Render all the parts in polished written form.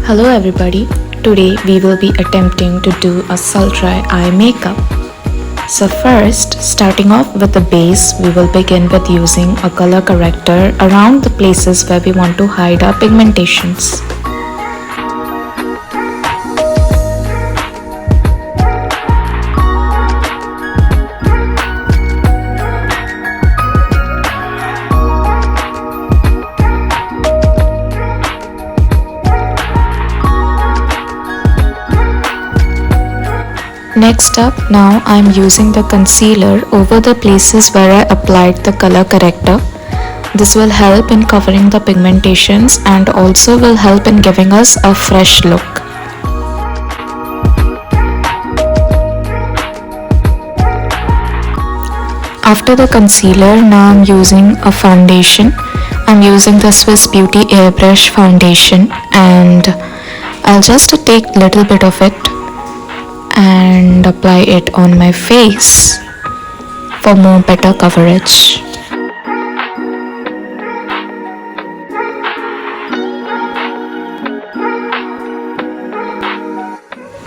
Hello everybody, today we will be attempting to do a sultry eye makeup. So first, starting off with the base, we will begin with using a color corrector around the places where we want to hide our pigmentations. Next up, now I am using the concealer over the places where I applied the color corrector. This will help in covering the pigmentations and also will help in giving us a fresh look. After the concealer, now I am using a foundation. I am using the Swiss Beauty Airbrush foundation and I'll just take a little bit of it and apply it on my face for more better coverage.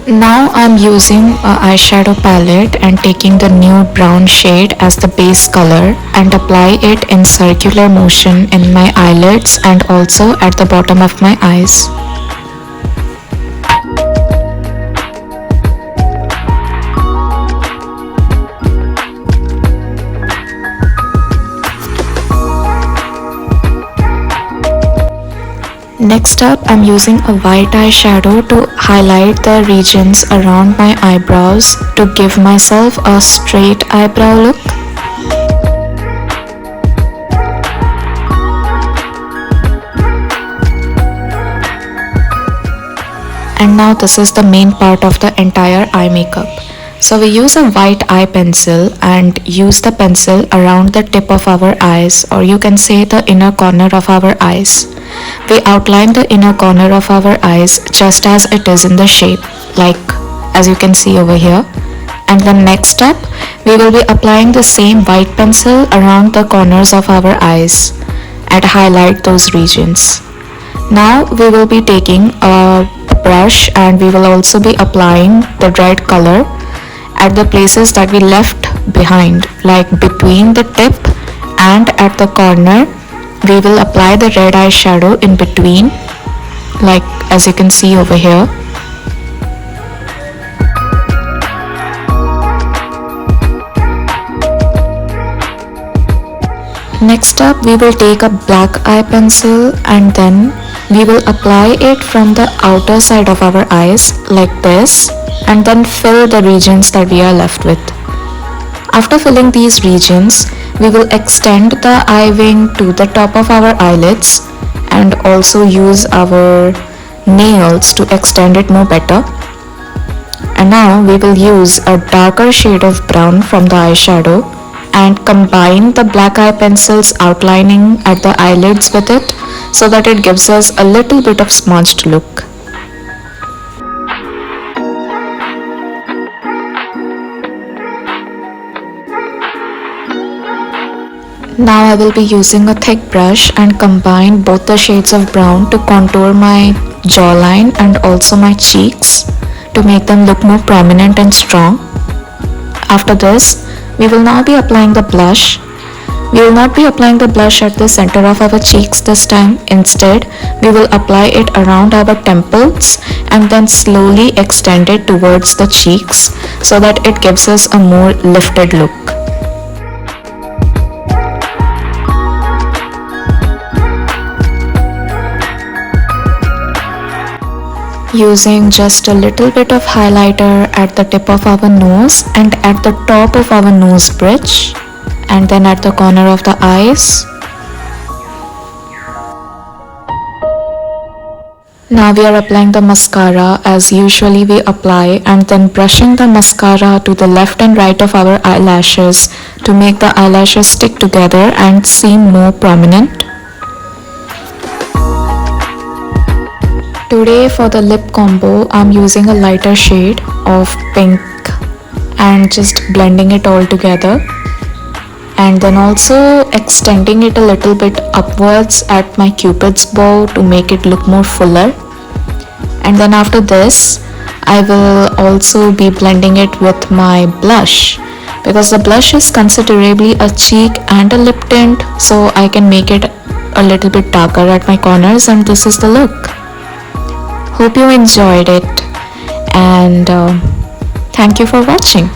Now I'm using an eyeshadow palette and taking the new brown shade as the base color and apply it in circular motion in my eyelids and also at the bottom of my eyes. Next up, I'm using a white eyeshadow to highlight the regions around my eyebrows to give myself a straight eyebrow look. And now this is the main part of the entire eye makeup. So we use a white eye pencil and use the pencil around the tip of our eyes, or you can say the inner corner of our eyes. We outline the inner corner of our eyes just as it is in the shape, like as you can see over here. And the next step, we will be applying the same white pencil around the corners of our eyes and highlight those regions. Now we will be taking a brush and we will also be applying the red color at the places that we left behind, like between the tip and at the corner. We will apply the red eyeshadow in between, like as you can see over here. Next up, we will take a black eye pencil and then we will apply it from the outer side of our eyes like this and then fill the regions that we are left with. After filling these regions, we will extend the eye wing to the top of our eyelids and also use our nails to extend it more better. And now we will use a darker shade of brown from the eyeshadow and combine the black eye pencil's outlining at the eyelids with it so that it gives us a little bit of smudged look. Now I will be using a thick brush and combine both the shades of brown to contour my jawline and also my cheeks to make them look more prominent and strong. After this, we will now be applying the blush. We will not be applying the blush at the center of our cheeks this time. Instead, we will apply it around our temples and then slowly extend it towards the cheeks so that it gives us a more lifted look. Using just a little bit of highlighter at the tip of our nose and at the top of our nose bridge and then at the corner of the eyes. Now we are applying the mascara as usually we apply and then brushing the mascara to the left and right of our eyelashes to make the eyelashes stick together and seem more prominent. Today for the lip combo, I'm using a lighter shade of pink and just blending it all together and then also extending it a little bit upwards at my cupid's bow to make it look more fuller. And then after this, I will also be blending it with my blush, because the blush is considerably a cheek and a lip tint, so I can make it a little bit darker at my corners, and this is the look. Hope you enjoyed it, and thank you for watching.